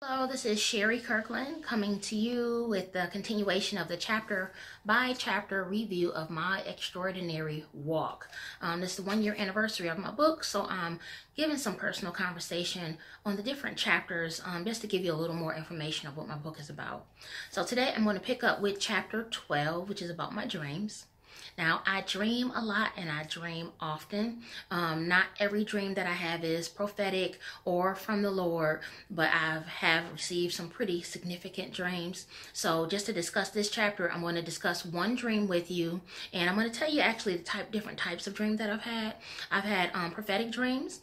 Hello, this is Sherry Kirkland coming to you with the continuation of the chapter by chapter review of My Extraordinary Walk. This is the 1 year anniversary of my book, so I'm giving some personal conversation on the different chapters just to give you a little more information of what my book is about. So today I'm going to pick up with chapter 12, which is about my dreams. Now, I dream a lot and I dream often. Not every dream that I have is prophetic or from the Lord, but I have received some pretty significant dreams. So just to discuss this chapter, I'm going to discuss one dream with you, and I'm going to tell you actually the different types of dreams that I've had. I've had prophetic dreams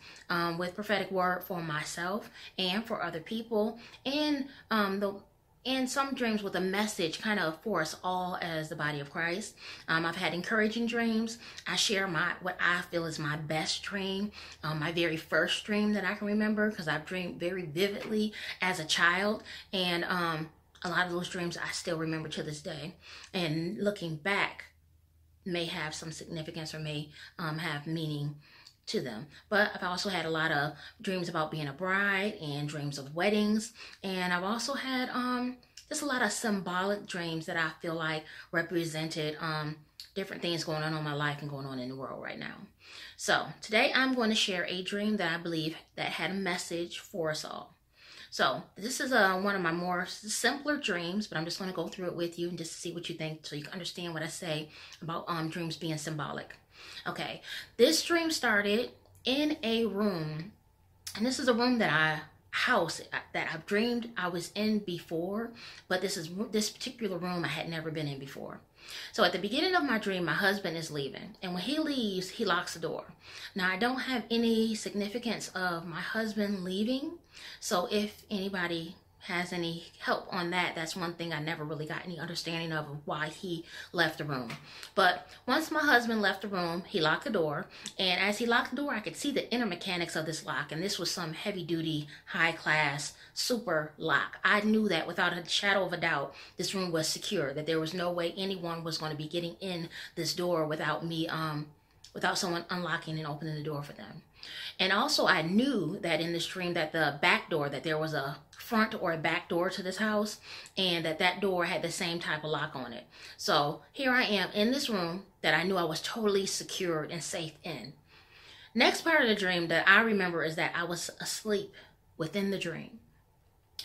with prophetic word for myself and for other people, and some dreams with a message kind of for us all as the body of Christ. I've had encouraging dreams. I share what I feel is my best dream, my very first dream that I can remember, because I've dreamed very vividly as a child, and a lot of those dreams I still remember to this day, and looking back may have some significance or may have meaning to them. But I've also had a lot of dreams about being a bride and dreams of weddings, and I've also had just a lot of symbolic dreams that I feel like represented different things going on in my life and going on in the world right now. So today I'm going to share a dream that I believe that had a message for us all. So this is one of my more simpler dreams, but I'm just going to go through it with you and just see what you think so you can understand what I say about dreams being symbolic. Okay, this dream started in a room, and this is a room that I've dreamed I was in before, but this particular room I had never been in before. So at the beginning of my dream, my husband is leaving, and when he leaves, he locks the door. Now, I don't have any significance of my husband leaving, so if anybody has any help on that, that's one thing I never really got any understanding of why he left the room. But once my husband left the room, he locked the door, and as he locked the door, I could see the inner mechanics of this lock, and this was some heavy-duty, high-class, super lock. I knew that without a shadow of a doubt, this room was secure, that there was no way anyone was going to be getting in this door without me, without someone unlocking and opening the door for them. And also I knew that in this dream that the back door, that there was a front or a back door to this house, and that door had the same type of lock on it. So here I am in this room that I knew I was totally secured and safe in. Next part of the dream that I remember is that I was asleep within the dream,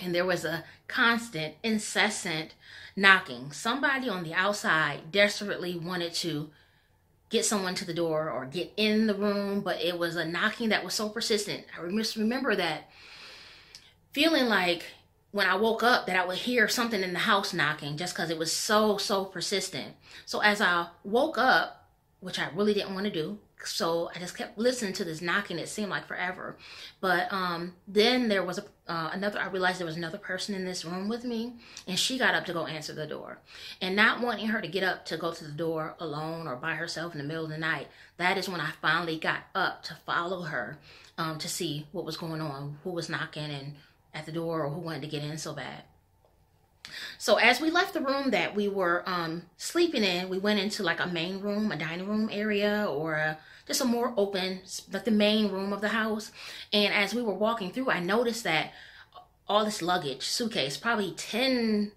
and there was a constant, incessant knocking. Somebody on the outside desperately wanted to get someone to the door or get in the room, but it was a knocking that was so persistent. I just remember that feeling like when I woke up that I would hear something in the house knocking, just because it was so persistent. So as I woke up, which I really didn't want to do, so I just kept listening to this knocking. It seemed like forever. But then there was I realized there was another person in this room with me, and she got up to go answer the door. And not wanting her to get up to go to the door alone or by herself in the middle of the night, that is when I finally got up to follow her to see what was going on, who was knocking and at the door, or who wanted to get in so bad. So as we left the room that we were sleeping in, we went into like a main room, a dining room area, or just a more open, like the main room of the house. And as we were walking through, I noticed that all this luggage, suitcase, probably 10,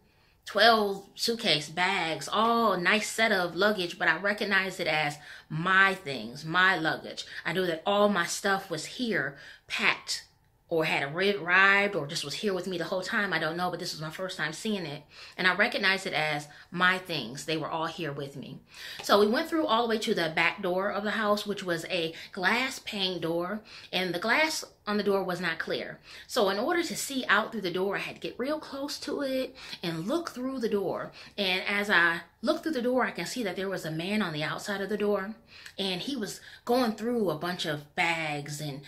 12 suitcase bags, all nice set of luggage, but I recognized it as my things, my luggage. I knew that all my stuff was here, packed, or had arrived, or just was here with me the whole time. I don't know, but this was my first time seeing it. And I recognized it as my things. They were all here with me. So we went through all the way to the back door of the house, which was a glass pane door, and the glass on the door was not clear. So in order to see out through the door, I had to get real close to it and look through the door. And as I looked through the door, I can see that there was a man on the outside of the door, and he was going through a bunch of bags and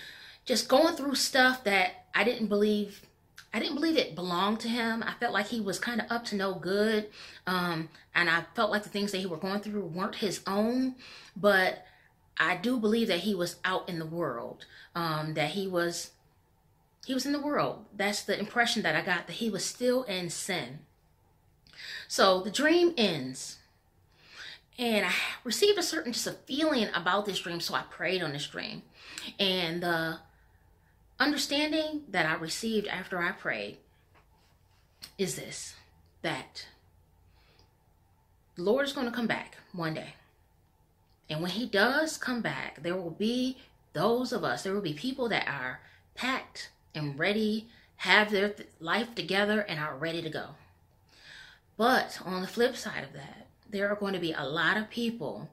just going through stuff that I didn't believe it belonged to him. I felt like he was kind of up to no good. And I felt like the things that he were going through weren't his own, but I do believe that he was out in the world, that he was in the world. That's the impression that I got, that he was still in sin. So the dream ends, and I received a certain just a feeling about this dream, so I prayed on this dream. And the understanding that I received after I prayed is this, that the Lord is going to come back one day. And when he does come back, there will be there will be people that are packed and ready, have their life together and are ready to go. But on the flip side of that, there are going to be a lot of people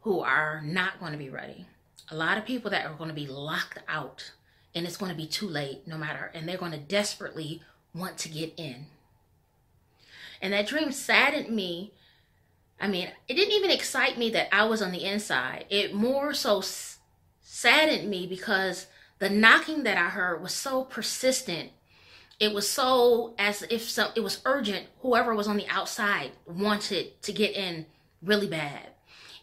who are not going to be ready. A lot of people that are going to be locked out, and it's going to be too late no matter, and they're going to desperately want to get in. And that dream saddened me. I mean, it didn't even excite me that I was on the inside. It more so saddened me because the knocking that I heard was so persistent. It was so as if it was urgent. Whoever was on the outside wanted to get in really bad.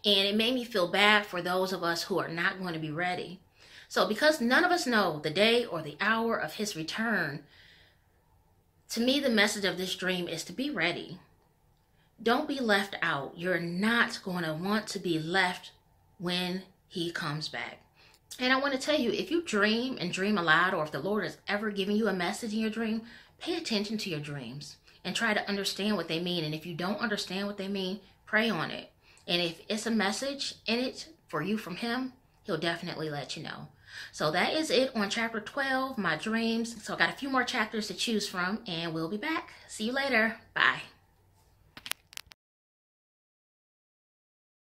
And it made me feel bad for those of us who are not going to be ready. So because none of us know the day or the hour of his return, to me, the message of this dream is to be ready. Don't be left out. You're not going to want to be left when he comes back. And I want to tell you, if you dream and dream aloud, or if the Lord is ever giving you a message in your dream, pay attention to your dreams and try to understand what they mean. And if you don't understand what they mean, pray on it. And if it's a message in it for you from him, he'll definitely let you know. So that is it on chapter 12, my dreams. So I got a few more chapters to choose from, and we'll be back. See you later. Bye.